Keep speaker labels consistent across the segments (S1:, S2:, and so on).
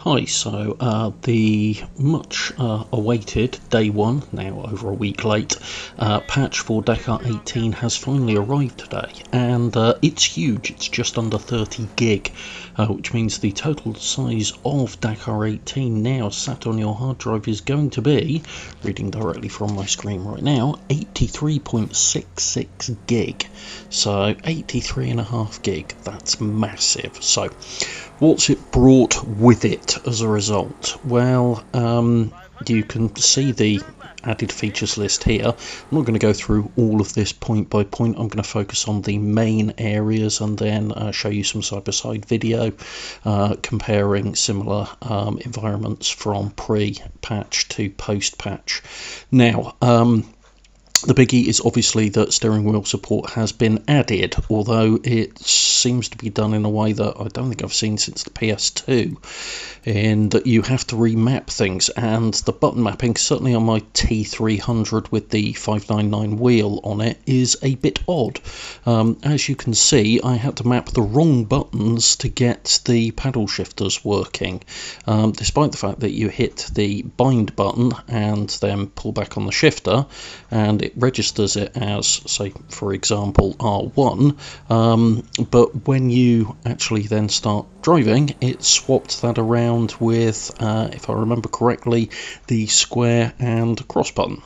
S1: Hi, so the much awaited day one, now over a week late, patch for Dakar 18 has finally arrived today, and it's huge. It's just under 30 gig, which means the total size of Dakar 18 now sat on your hard drive is going to be, reading directly from my screen right now, 83.66 gig. So 83.5 gig, that's massive. So what's it brought with it as a result? Well, you can see the added features list here. I'm not going to go through all of this point by point. I'm going to focus on the main areas and then show you some side-by-side video comparing similar environments from pre-patch to post-patch. Now, the biggie is obviously that steering wheel support has been added, although it seems to be done in a way that I don't think I've seen since the PS2, in that you have to remap things, and the button mapping, certainly on my T300 with the 599 wheel on it, is a bit odd. As you can see, I had to map the wrong buttons to get the paddle shifters working, despite the fact that you hit the bind button and then pull back on the shifter, and it registers it as, say, for example, R1, but when you actually then start driving, it swapped that around with, if I remember correctly, the square and cross button.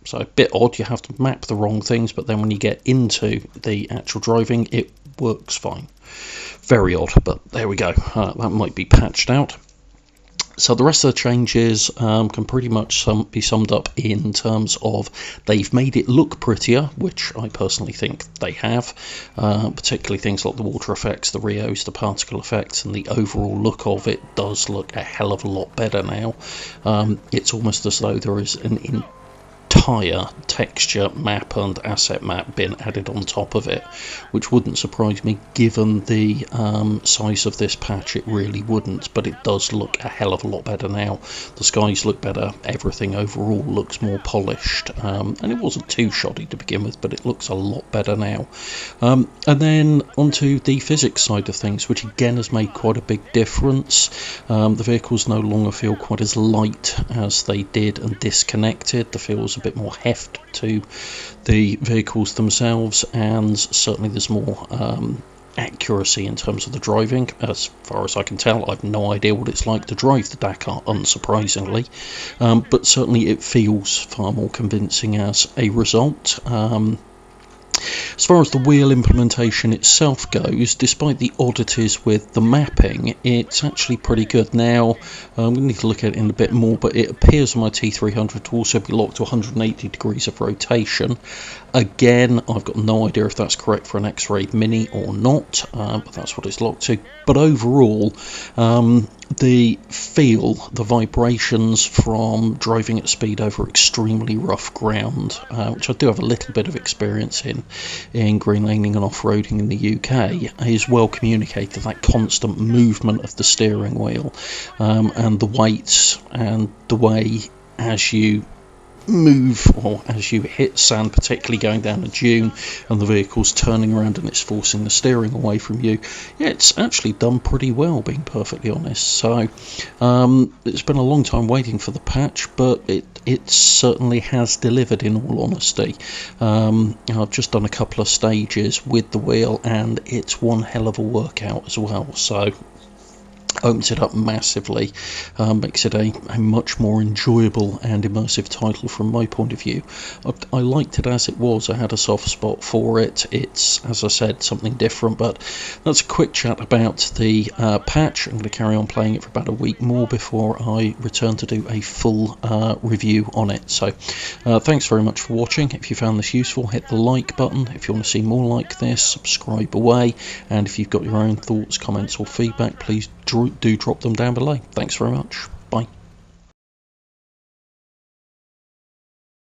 S1: So a bit odd, you have to map the wrong things, but then when you get into the actual driving, it works fine. Very odd, but there we go. That might be patched out. So the rest of the changes can pretty much be summed up in terms of they've made it look prettier, which I personally think they have, particularly things like the water effects, the Rios, the particle effects, and the overall look of it does look a hell of a lot better now. It's almost as though there is an entire texture map and asset map been added on top of it, which wouldn't surprise me given the size of this patch. It really wouldn't, but it does look a hell of a lot better now. The skies look better, everything overall looks more polished, and it wasn't too shoddy to begin with, but it looks a lot better now. And then onto the physics side of things, which again has made quite a big difference. The vehicles no longer feel quite as light as they did and disconnected. The feels a bit more heft to the vehicles themselves, and certainly there's more accuracy in terms of the driving. As far as I can tell, I've no idea what it's like to drive the Dakar, unsurprisingly, but certainly it feels far more convincing as a result. As far as the wheel implementation itself goes, despite the oddities with the mapping, it's actually pretty good. Now, I'm going to need to look at it in a bit more, but it appears on my T300 to also be locked to 180 degrees of rotation. Again, I've got no idea if that's correct for an X-Ray Mini or not, but that's what it's locked to. But overall, the feel, the vibrations from driving at speed over extremely rough ground, which I do have a little bit of experience in green laning and off-roading in the UK, is well communicated. That constant movement of the steering wheel, and the weights and the way as you move or as you hit sand, particularly going down a dune and the vehicle's turning around and it's forcing the steering away from you. Yeah, it's actually done pretty well, being perfectly honest. So it's been a long time waiting for the patch, but it certainly has delivered, in all honesty. I've just done a couple of stages with the wheel and it's one hell of a workout as well, so opens it up massively, makes it a much more enjoyable and immersive title from my point of view. I liked it as it was. I had a soft spot for it. It's, as I said, something different, but that's a quick chat about the patch. I'm going to carry on playing it for about a week more before I return to do a full review on it. So thanks very much for watching. If you found this useful, hit the like button. If you want to see more like this, subscribe away, and if you've got your own thoughts, comments or feedback, please do drop them down below. Thanks very much.